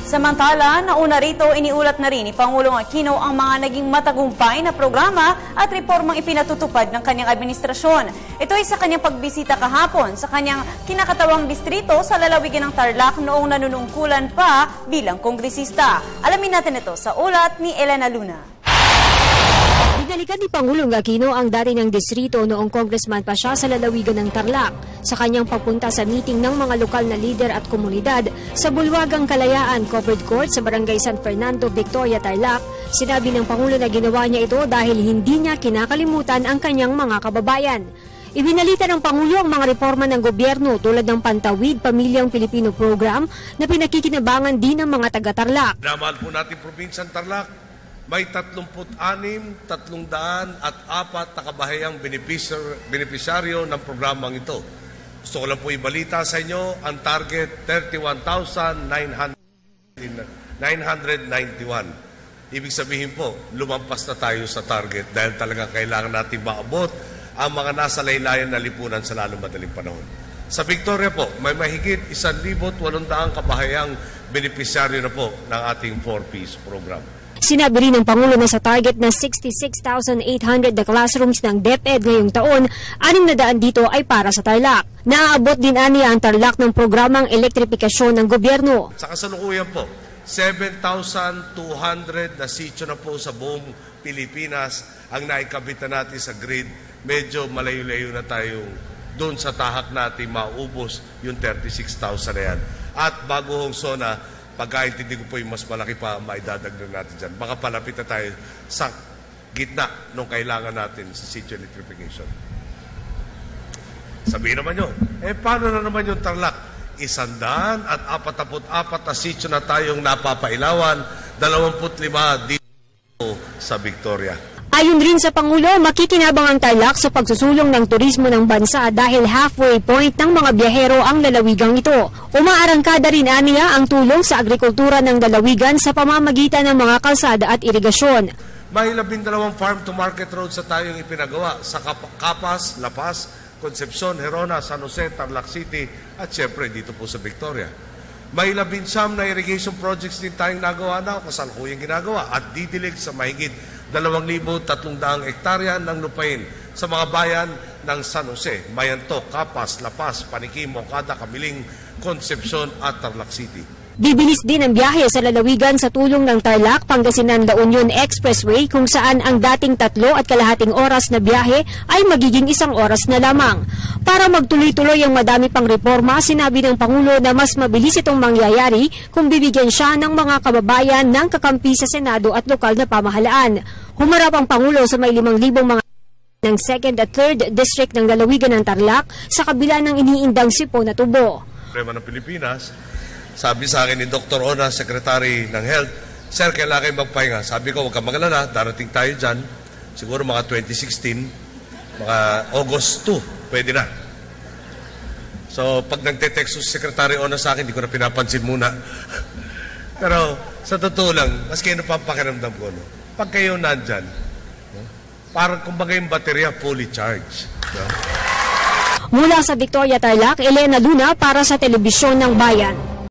Samantala, nauna rito iniulat na rin ni Pangulong Aquino ang mga naging matagumpay na programa at reformang ipinatutupad ng kanyang administrasyon. Ito ay sa kanyang pagbisita kahapon sa kanyang kinakatawang distrito sa lalawigan ng Tarlac noong nanunungkulan pa bilang kongresista. Alamin natin ito sa ulat ni Elena Luna. Binalikan ni Pangulong Aquino ang dati ng distrito noong congressman pa siya sa lalawigan ng Tarlac sa kanyang pagpunta sa meeting ng mga lokal na lider at komunidad sa Bulwagang Kalayaan Covered Court sa Barangay San Fernando, Victoria, Tarlac. Sinabi ng Pangulo na ginawa niya ito dahil hindi niya kinakalimutan ang kanyang mga kababayan. Ibinalita ng Pangulo ang mga reforma ng gobyerno tulad ng Pantawid Pamilyang Pilipino Program na pinakikinabangan din ng mga taga-Tarlac. Naman po natin Probinsyang Tarlac. May 304 na kabahayang benepisyaryo ng programang ito. Gusto ko lang po ibalita sa inyo, ang target 31,991. Ibig sabihin po, lumampas na tayo sa target dahil talaga kailangan natin maabot ang mga nasa laylayan na lipunan sa lalong madaling panahon. Sa Victoria po, may mahigit 1,800 kabahayang benepisyaryo na po ng ating 4Ps program. Sinabi rin ng Pangulo na sa target na 66,800 na classrooms ng DepEd ngayong taon, 600 dito ay para sa Tarlac. Naaabot din aniya ang Tarlac ng programang elektrifikasyon ng gobyerno. Sa kasalukuyan po, 7,200 na sityo na po sa buong Pilipinas ang naikabit na natin sa grid. Medyo malayo-layo na tayo doon sa tahak natin maubos yung 36,000 na yan. At bago hong zona, pagkaintindi ko po yung mas malaki pa maidadagdag natin dyan. Baka palapit na tayo sa gitna nung kailangan natin sa sitio electrification. Sabihin naman nyo, paano na naman yung Tarlac? 144 na sitio na tayong napapailawan, 25 dito sa Victoria. Ayon rin sa Pangulo, makikinabang ang Tarlac sa pagsusulong ng turismo ng bansa dahil halfway point ng mga biyahero ang lalawigang ito. Umaarangkada rin aniya ang tulong sa agrikultura ng lalawigan sa pamamagitan ng mga kalsada at irigasyon. May 12 farm-to-market roads sa tayong ipinagawa sa Capas, La Paz, Concepcion, Gerona, San Jose, Tarlac City at syempre dito po sa Victoria. May 19 na irrigation projects din tayong nagawa na kasalukuyang ginagawa at didilig sa mahigit 2,300 hektarya ng lupain sa mga bayan ng San Jose, Mayantok, Capas, La Paz, Paniquim, Moncada, Camiling, Concepcion at Tarlac City. Bibilis din ang biyahe sa lalawigan sa tulong ng Tarlac Pangasinan-La Union Expressway kung saan ang dating 3.5 oras na biyahe ay magiging 1 oras na lamang. Para magtuloy-tuloy ang madami pang reforma, sinabi ng Pangulo na mas mabilis itong mangyayari kung bibigyan siya ng mga kababayan ng kakampi sa Senado at lokal na pamahalaan. Humarap ang Pangulo sa may 5,000 mga ng 2nd at 3rd District ng lalawigan ng Tarlac sa kabila ng iniindang sipon na tubo. Problema ng Pilipinas. Sabi sa akin ni Dr. Ona, Secretary ng Health, Sir, kailangan kayo magpahinga. Sabi ko, huwag kang magalala, darating tayo dyan. Siguro mga 2016, mga August 2, pwede na. So, pag nagte-text si Secretary Ona sa akin, hindi ko na pinapansin muna. Pero, sa totoo lang, maski ano pa ang pakiramdam ko, no? Pag kayo nandyan, no? Parang kumbaga yung baterya fully charged. No? Mula sa Victoria, Tarlac, Elena Luna para sa Telebisyon ng Bayan.